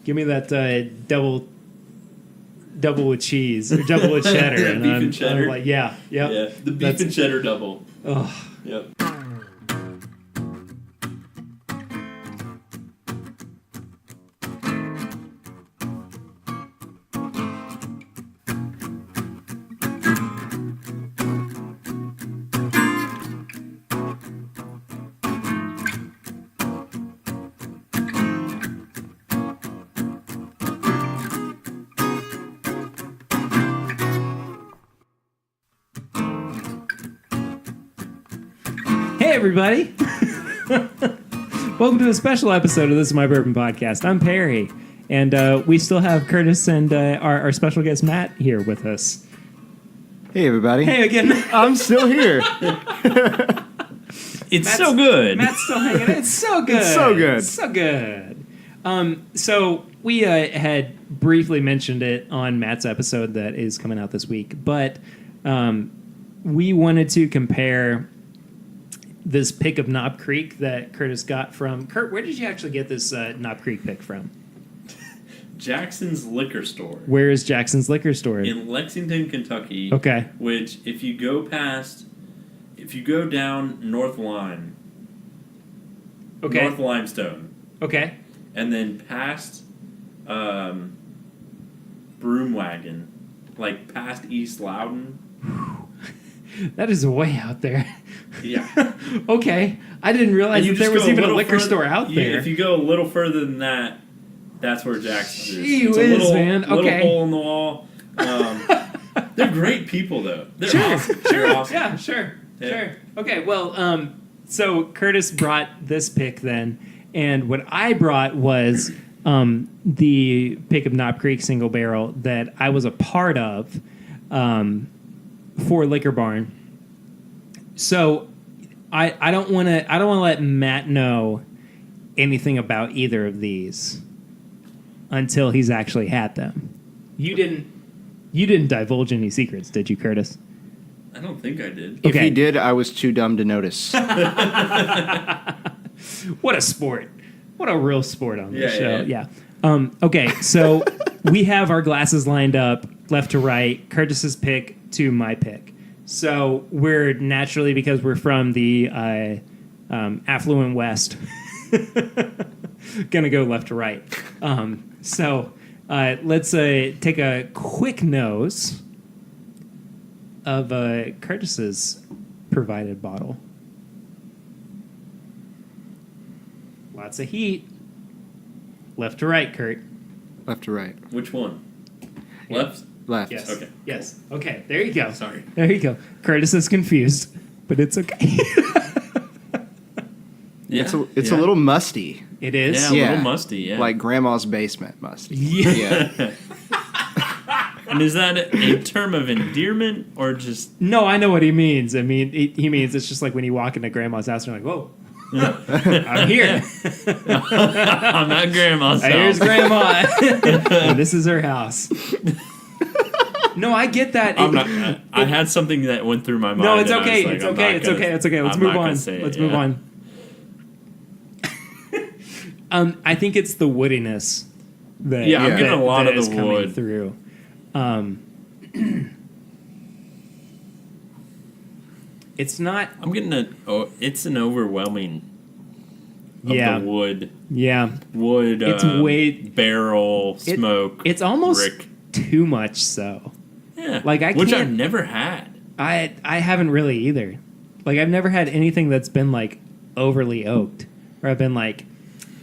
Give me that double with cheese or double with cheddar. Yeah, and beef and cheddar. I'm like, yeah, Yeah, the beef and cheddar double. Oh. Yep. Hey, everybody. Welcome to a special episode of This Is My Bourbon Podcast. I'm Perry, and we still have Curtis and our special guest, Matt, here with us. Hey, everybody. Hey, again. I'm still here. It's so good. Matt's still hanging. It's so good. It's so good. It's so good. So we had briefly mentioned it on Matt's episode that is coming out this week, but we wanted to compare this pick of Knob Creek that Curtis got from... Kurt, where did you actually get this Knob Creek pick from? Jackson's Liquor Store. Where is Jackson's Liquor Store? In Lexington, Kentucky. Okay. Which, if you go down North Lime. Okay. North Limestone. Okay. And then past Broomwagon. Like past East Loudon. That is way out there. Yeah. Okay. I didn't realize that there was even a liquor store out there. If you go a little further than that, that's where Jackson is. Gee It's a whiz, little, man. little Okay. hole in the wall. They're great people, though. They're awesome. Sure. They're awesome. Yeah, sure. Yeah. Sure. Okay, well, so Curtis brought this pick then, and what I brought was the pick of Knob Creek single barrel that I was a part of for Liquor Barn. So I don't want to let Matt know anything about either of these until he's actually had them. You didn't divulge any secrets, did you, Curtis? I don't think I did. If he did, I was too dumb to notice. What a sport. What a real sport on this show. Yeah. Okay, so we have our glasses lined up left to right, Curtis's pick to my pick. So we're naturally, because we're from the affluent West, going to go left to right. So let's take a quick nose of Curtis's provided bottle. Lots of heat. Left to right, Kurt. Left to right. Which one? Left? Left. Yes. Okay. Yes. Okay. There you go. Sorry. There you go. Curtis is confused, but it's okay. Yeah. It's a little musty. It is. Yeah, a little musty, yeah. Like grandma's basement musty. Yeah. And is that a term of endearment or just... No, I know what he means. I mean, he means it's just like when you walk into grandma's house and you're like, whoa, I'm here. I'm at grandma's house. Here's grandma. And this is her house. No, I get that. I had something that went through my mind. No, it's and I was okay. like, It's I'm okay. not It's gonna- okay. It's okay. Let's I'm move not gonna on. say it, Let's move yeah. on. I think it's the woodiness that Yeah, I'm getting a lot that of is the coming wood. through. It's not. I'm getting it's an overwhelming of Yeah. the wood. Yeah. Wood, It's way- barrel, smoke. It's almost brick. too much so. Yeah. Like, I Which can't- I've never had. I haven't really either. Like, I've never had anything that's been like overly oaked, or I've been like,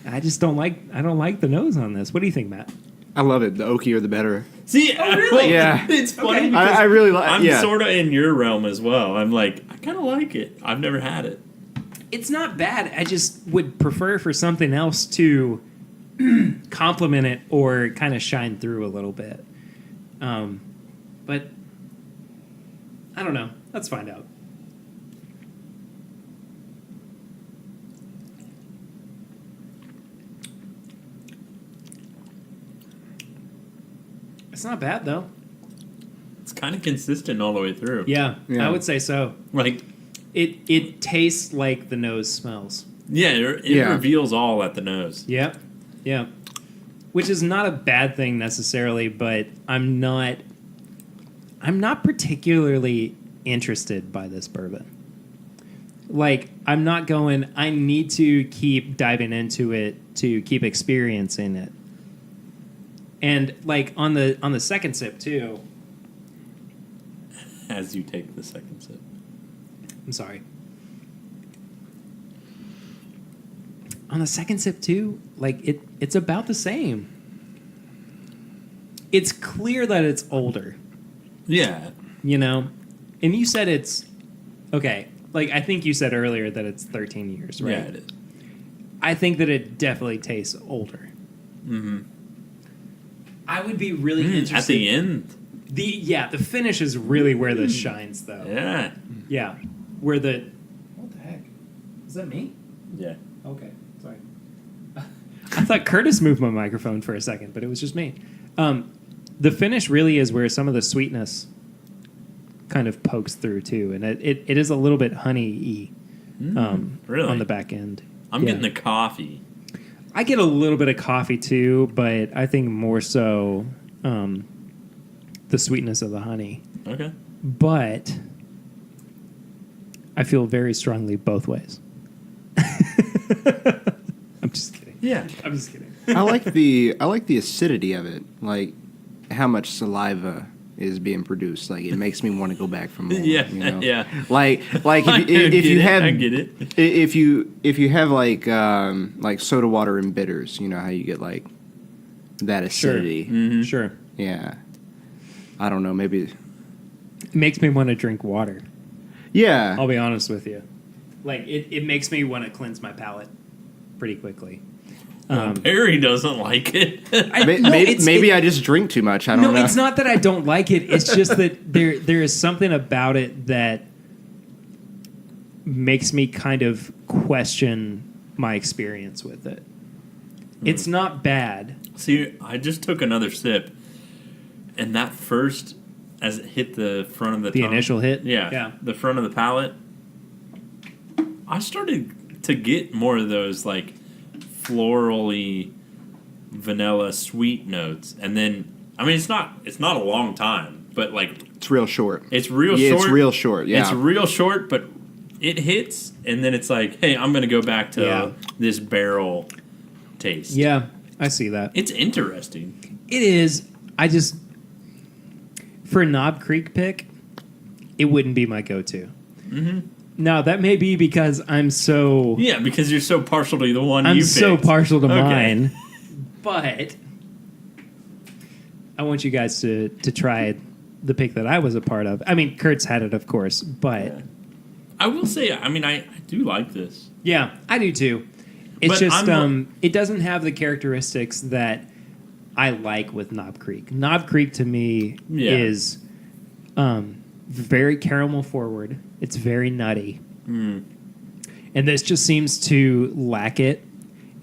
I don't like the nose on this. What do you think, Matt? I love it. The oakier, the better. See, really? Yeah. It's funny Okay. because I really like. I'm Yeah. sort of in your realm as well. I'm like, I kind of like it. I've never had it. It's not bad. I just would prefer for something else to complement it or kind of shine through a little bit. But I don't know. Let's find out. It's not bad though. It's kind of consistent all the way through. Yeah, Yeah. I would say so. Like, It tastes like the nose smells. yeah, it Yeah. reveals all at the nose. Yep. Yeah. which is not a bad thing necessarily, but I'm not particularly interested by this bourbon. Like, I'm not going, I need to keep diving into it to keep experiencing it. And like on the second sip too. As you take the second sip. I'm sorry. On the second sip too, like it's about the same. It's clear that it's older, Yeah. you know? And you said it's okay, like I think you said earlier that it's 13 years, right? Yeah, it is. I think that it definitely tastes older. Mm-hmm. I would be really interested At the end. The finish is really where this shines though. Yeah. Yeah. Where the what the heck? Is that me? Yeah. Okay, sorry. I thought Curtis moved my microphone for a second, but it was just me. The finish really is where some of the sweetness kind of pokes through too, and it is a little bit honey-y really? on the back end. I'm getting the coffee. I get a little bit of coffee too, but I think more so the sweetness of the honey. Okay. But I feel very strongly both ways. I'm just kidding. Yeah. I'm just kidding. I like the acidity of it, like how much saliva is being produced. Like it makes me want to go back for more. Yeah, you know? yeah. Like I if you get it, have I get it. if you have like soda water and bitters, you know how you get like that acidity. Mm-hmm. Sure. Yeah. I don't know. Maybe. It makes me want to drink water. Yeah. I'll be honest with you. Like, it makes me want to cleanse my palate pretty quickly. Perry doesn't like it. Maybe I just drink too much. I don't know. No, it's not that I don't like it. It's just that there is something about it that makes me kind of question my experience with it. It's not bad. See, I just took another sip, and that first, as it hit the front of the tongue, initial hit? yeah, Yeah. the front of the palate, I started to get more of those like florally, vanilla sweet notes, and then I mean it's not a long time, but like It's real short. it's real Yeah, short. it's real short. Yeah. It's real short, but it hits, and then it's like, hey, I'm gonna go back to this barrel taste. Yeah, I see that. It's interesting. It is. I just, for a Knob Creek pick, it wouldn't be my go-to. Mm-hmm. Now, that may be because I'm so... Yeah, because you're so partial to the one I'm you so picked. partial to Okay. mine. But I want you guys to try the pick that I was a part of. I mean, Kurt's had it, of course, but... Yeah. I will say, I mean, I do like this. Yeah, I do too. It's But just, I'm it doesn't have the characteristics that I like with Knob Creek. Knob Creek, to me, is very caramel forward. It's very nutty. Mm. And this just seems to lack it.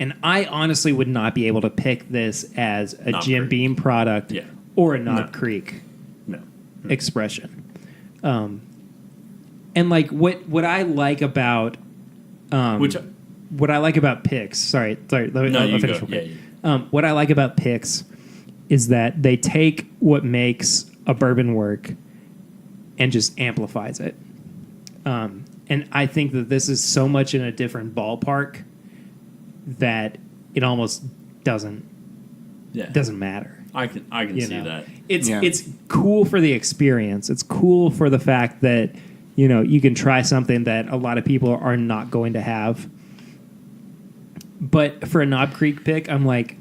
And I honestly would not be able to pick this as a Knob Jim Creek. Beam product Yeah. or a Knob No. Creek No. expression. And like what I like about Which, what I like about picks. Sorry. Let me no, you finish go. real quick. Yeah. What I like about picks is that they take what makes a bourbon work and just amplifies it. And I think that this is so much in a different ballpark that it almost doesn't matter. I can You see know? that. It's cool for the experience. It's cool for the fact that you can try something that a lot of people are not going to have. But for a Knob Creek pick, I'm like,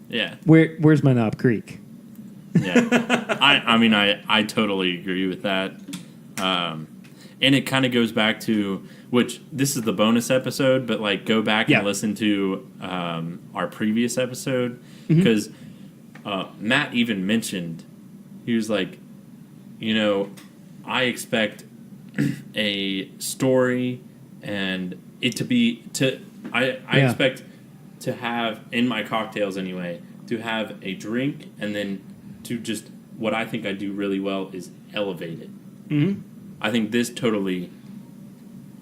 Yeah. where's my Knob Creek? Yeah. I mean, I totally agree with that. And it kind of goes back to, which this is the bonus episode, but like go back and listen to our previous episode, because Matt even mentioned, he was like, I expect a story and it to be I expect to have in my cocktails anyway, to have a drink and then to just, what I think I do really well is elevate it. Mm-hmm. I think this totally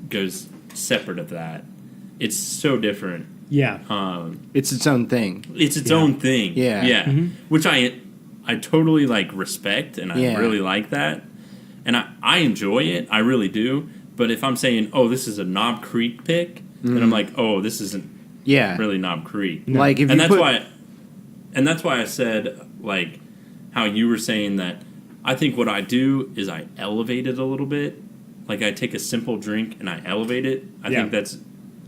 goes separate of that. It's so different Yeah. It's its own thing. It's its own thing. Yeah. Yeah. Mm-hmm. Which I totally like respect, and I really like that. And I enjoy it. I really do. But if I'm saying, oh, this is a Knob Creek pick, then I'm like, oh, this isn't really Knob Creek. No. Like if and you that's why I said, like, how you were saying that I think what I do is I elevate it a little bit. Like, I take a simple drink and I elevate it. I think that's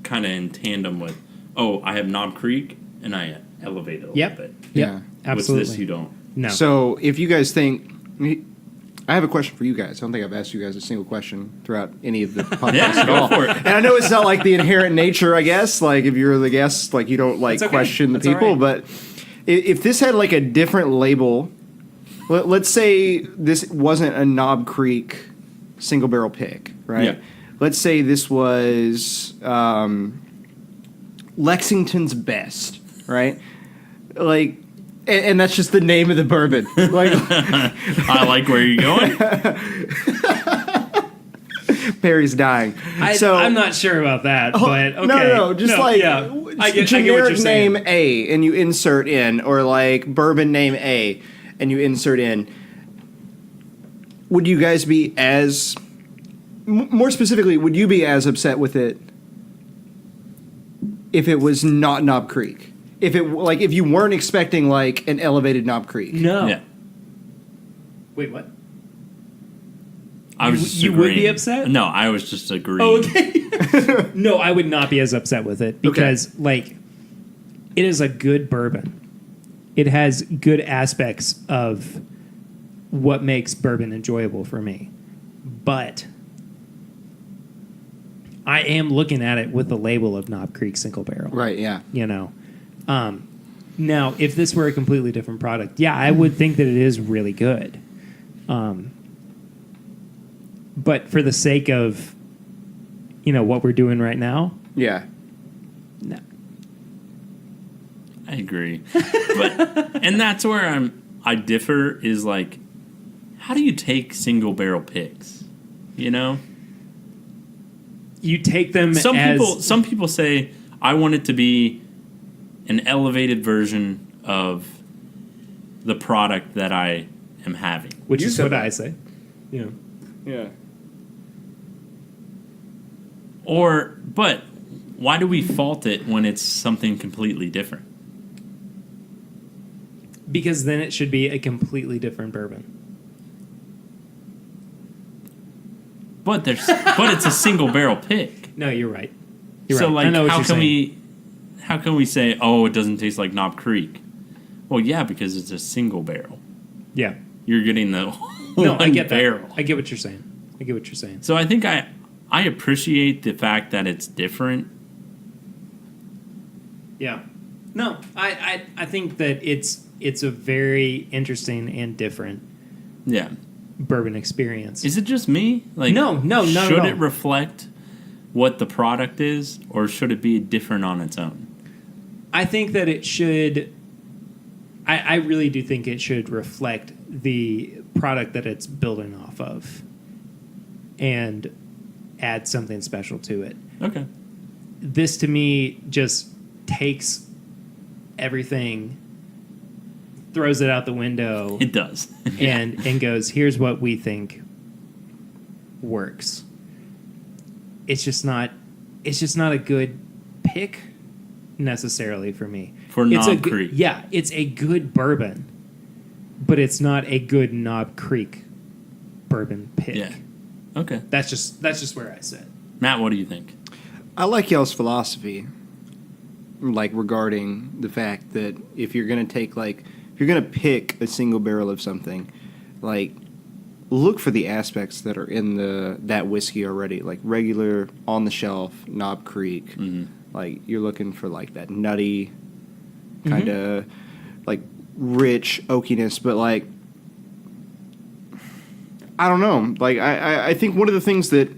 kind of in tandem with, oh, I have Knob Creek and I elevate it a little bit. Yeah. Absolutely. With this, you don't. No. So if you guys think, I have a question for you guys. I don't think I've asked you guys a single question throughout any of the podcasts at all. For it. And I know it's not like the inherent nature, I guess. Like if you're the guest, like you don't like question the That's people. all right. But if this had like a different label, let's say this wasn't a Knob Creek single barrel pick, right? Yeah. Let's say this was Lexington's Best, right? Like, and that's just the name of the bourbon. Like, I like where you're going. Perry's dying. I'm not sure about that, but okay. No. Just I get what you're generic saying. name A, and you insert in, or like bourbon name A, and you insert in. Would you guys be as, more specifically, would you be as upset with it if it was not Knob Creek? If you weren't expecting like an elevated Knob Creek? No. Yeah. Wait, what? I was just You would be agreeing. upset? No, I was just agreeing. Oh, okay. No, I would not be as upset with it because, like, it is a good bourbon. It has good aspects of what makes bourbon enjoyable for me. But I am looking at it with the label of Knob Creek Single Barrel. Right, yeah. You know. Now, if this were a completely different product, yeah, I would think that it is really good. But for the sake of, what we're doing right now, Yeah. no. I agree. And that's where I differ is like, how do you take single barrel picks? You take them Some people say, I want it to be an elevated version of the product that I am having. which You is said what that. I say. Yeah. Yeah. But why do we fault it when it's something completely different? Because then it should be a completely different bourbon. But it's a single barrel pick. No, you're right. So right. like, I know what how you're can saying. how can we say, oh, it doesn't taste like Knob Creek? Well, yeah, because it's a single barrel. Yeah. You're getting the No, one I get that. barrel. I get what you're saying. So I think I appreciate the fact that it's different. Yeah. No, I think that it's a very interesting and different Yeah. bourbon experience. Is it just me? Like, No, Should no. it reflect what the product is, or should it be different on its own? I think that it should. I really do think it should reflect the product that it's building off of, and add something special to it. Okay. This to me just takes everything, throws it out the window, It does. and goes, here's what we think works. It's just not a good pick necessarily for me. For It's Knob Creek. Yeah, it's a good bourbon, but it's not a good Knob Creek bourbon pick. Yeah. Okay. That's just where I sit. Matt, what do you think? I like y'all's philosophy, like regarding the fact that if you're gonna pick a single barrel of something, like look for the aspects that are in that whiskey already, like regular on the shelf Knob Creek. Mm-hmm. Like you're looking for like that nutty kind of like rich oakiness, but like I don't know. Like I think one of the things that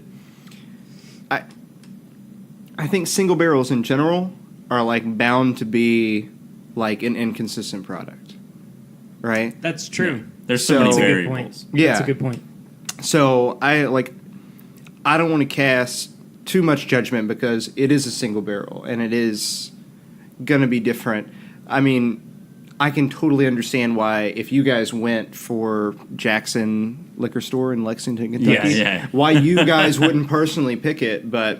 I think single barrels in general are like bound to be like an inconsistent product, right? That's true. Yeah. There's So- so many That's a Good variables. point. Yeah. That's a good point. So I don't want to cast too much judgment because it is a single barrel and it is gonna be different. I mean, I can totally understand why if you guys went for Jackson Liquor Store in Lexington, Kentucky, why you guys wouldn't personally pick it. But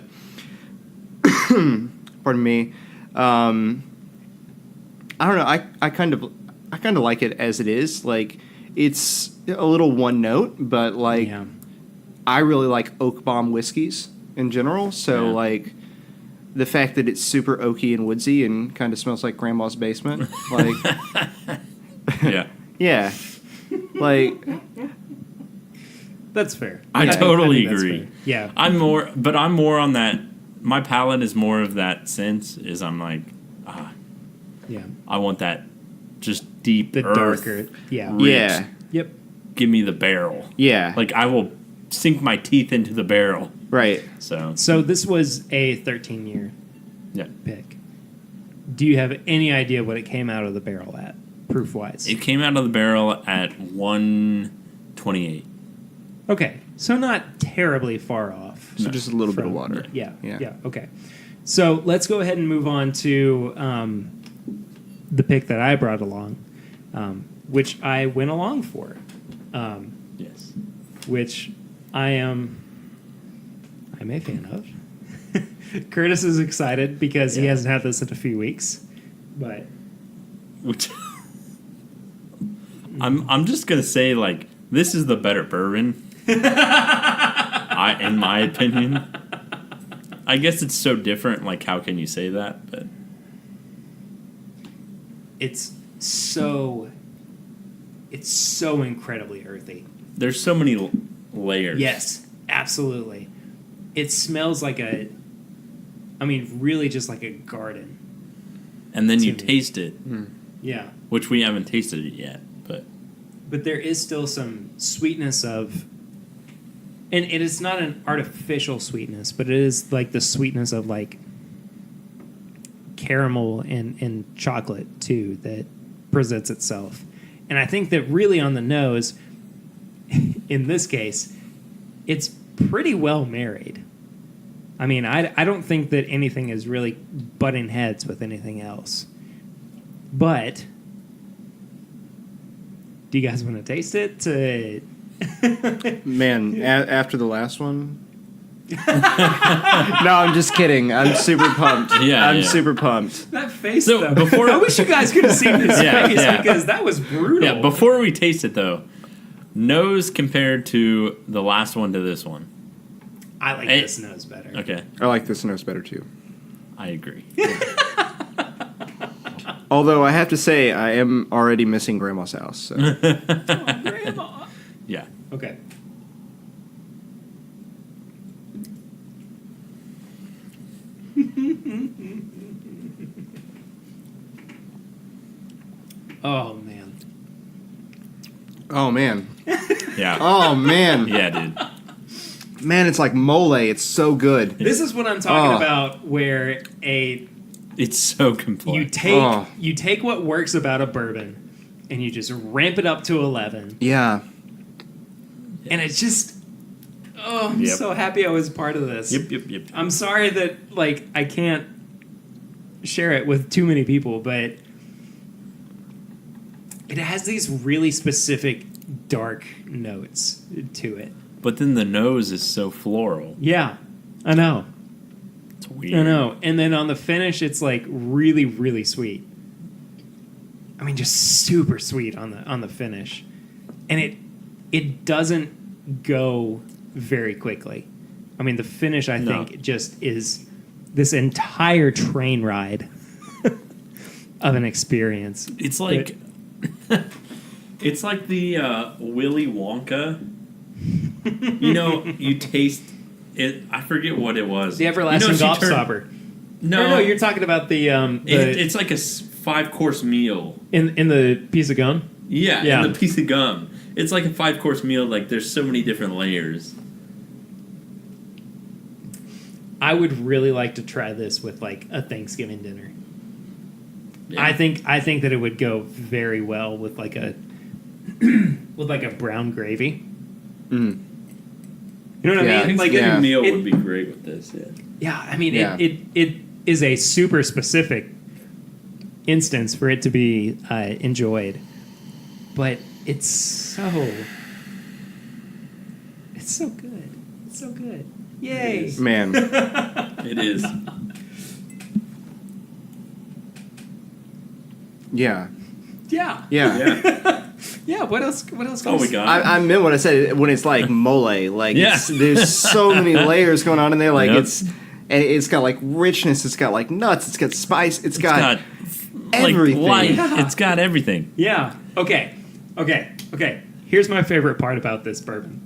pardon me, I don't know. I kind of like it as it is. Like, it's a little one note, but like I really like oak bomb whiskeys in general. So like the fact that it's super oaky and woodsy and kind of smells like grandma's basement, like yeah, like that's fair. I totally think agree. Fair. Yeah, I'm more on that. My palate is more of that sense. Is I'm like, I want that just deep, the earth, darker, rich. Yep. Give me the barrel. Yeah, like I will sink my teeth into the barrel. Right. So this was a 13-year pick. Do you have any idea what it came out of the barrel at, proof-wise? It came out of the barrel at 128. Okay, so not terribly far off. So just a little bit of water. Yeah. Okay. So let's go ahead and move on to the pick that I brought along, which I went along for. Yes. Which I'm a fan of. Curtis is excited because he hasn't had this in a few weeks, but which I'm just gonna say, like, this is the better bourbon. In my opinion. I guess it's so different. Like, how can you say that? But it's so incredibly earthy. There's so many layers. Yes, absolutely. It smells like really just like a garden. And then you taste it. Yeah. Which we haven't tasted it yet, but there is still some sweetness of, and it is not an artificial sweetness, but it is like the sweetness of like caramel and chocolate too that presents itself. And I think that really on the nose, in this case, it's pretty well married. I mean, I don't think that anything is really butting heads with anything else. But do you guys want to taste it? Man, after the last one? No, I'm just kidding. I'm super pumped. I'm super pumped. That face, though. I wish you guys could have seen his face because that was brutal. Yeah, before we taste it, though, nose compared to the last one to this one. I like this nose better. Okay. I like this nose better, too. I agree. Although I have to say, I am already missing Grandma's house. So. Oh, Grandma. Yeah. Okay. Oh, man. Oh, man. Yeah. Oh, man. Yeah, dude. Man, it's like mole. It's so good. This is what I'm talking about, where it's so complex. You take what works about a bourbon and you just ramp it up to 11. Yeah. And it's just, I'm so happy I was part of this. Yep. I'm sorry that I can't share it with too many people, but it has these really specific dark notes to it. But then the nose is so floral. Yeah, I know. It's weird. I know. And then on the finish, it's really, really sweet. I mean, just super sweet on the finish, and it doesn't go very quickly. I mean, the finish I think just is this entire train ride of an experience. It's like it's like the Willy Wonka. You taste it. I forget what it was. The everlasting gobstopper. No, you're talking about the it's like a 5-course meal in the piece of gum. Yeah, in the piece of gum. It's like a 5-course meal. Like, there's so many different layers. I would really like to try this with a Thanksgiving dinner. Yeah. I think that it would go very well with a brown gravy. Mm. You know what I mean? Thanksgiving meal would be great with this. Yeah. Yeah, I mean it is a super specific instance for it to be enjoyed. But it's so good. It's so good. Yay! Man. It is. Yeah. Yeah. What else? Oh, we got. I meant what I said when it's like mole. Like there's so many layers going on in there. Like it's got like richness. It's got like nuts. It's got spice. It's got everything. Like light. It's got everything. Yeah. Okay. Here's my favorite part about this bourbon.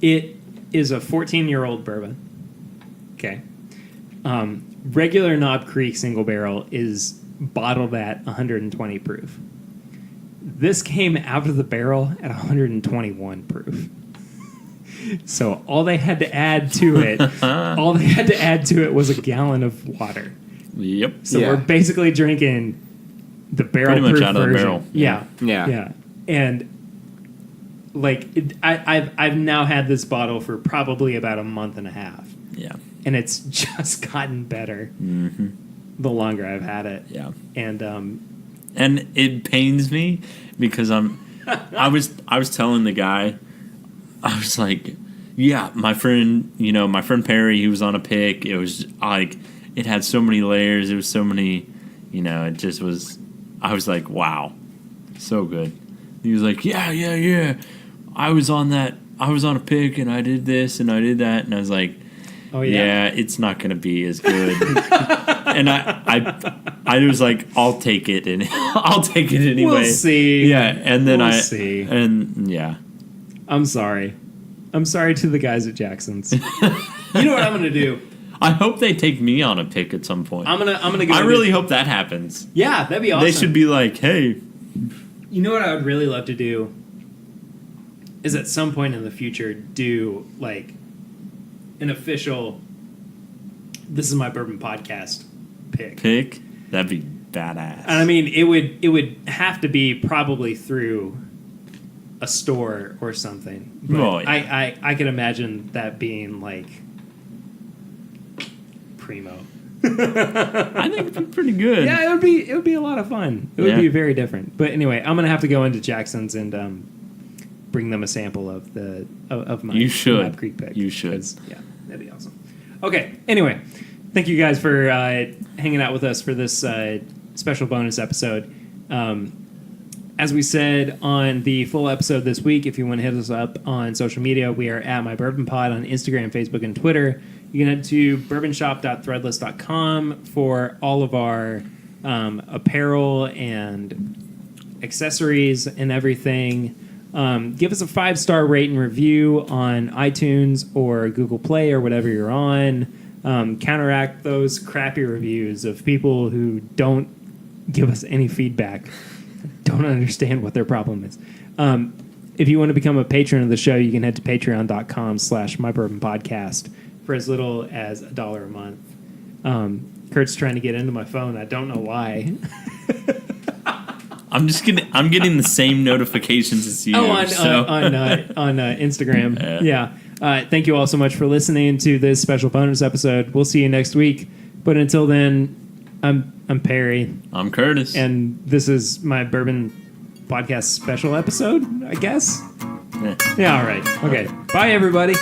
It is a 14-year-old bourbon. Okay. Regular Knob Creek single barrel is bottled at 120 proof. This came out of the barrel at 121 proof. So all they had to add to it, was a gallon of water. Yep. So we're basically drinking the barrel pretty much proof out of the version. barrel. Yeah. And like I've now had this bottle for probably about a month and a half. Yeah. And it's just gotten better the longer I've had it. Yeah. And it pains me because I was telling the guy, I was like, yeah, my friend Perry, he was on a pick. It was like, it had so many layers. It was so many, it just was, I was like, wow, so good. He was like, yeah. I was on a pick and I did this and I did that. And I was like, oh yeah, it's not going to be as good. And I was like, I'll take it and I'll take it anyway. We'll see. Yeah. And then we'll see. And yeah. I'm sorry to the guys at Jackson's. You know what I'm going to do? I hope they take me on a pick at some point. I'm gonna go. I really hope that happens. Yeah, that'd be awesome. They should be like, hey. You know what I would really love to do is at some point in the future do like an official "This is my bourbon podcast" pick. That'd be badass. And I mean, it would have to be probably through a store or something. But oh, yeah. I could imagine that being like primo. I think it'd be pretty good. Yeah, it would be a lot of fun. It would be very different. But anyway, I'm gonna have to go into Jackson's and bring them a sample of my Knob Creek pick. You should. Yeah, that'd be awesome. Okay. Anyway, thank you guys for hanging out with us for this special bonus episode. As we said on the full episode this week, if you want to hit us up on social media, we are at My Bourbon Pod on Instagram, Facebook, and Twitter. You can head to bourbonshop.threadless.com for all of our apparel and accessories and everything. Give us a 5-star rate and review on iTunes or Google Play or whatever you're on. Counteract those crappy reviews of people who don't give us any feedback. Don't understand what their problem is. If you want to become a patron of the show, you can head to patreon.com/mybourbonpodcast for as little as $1 a month. Kurt's trying to get into my phone. I don't know why. I'm getting the same notifications as you. On Instagram. Yeah. Thank you all so much for listening to this special bonus episode. We'll see you next week. But until then, I'm Perry. I'm Curtis. And this is my Bourbon Podcast special episode, I guess. Yeah, all right. Okay. Bye, everybody.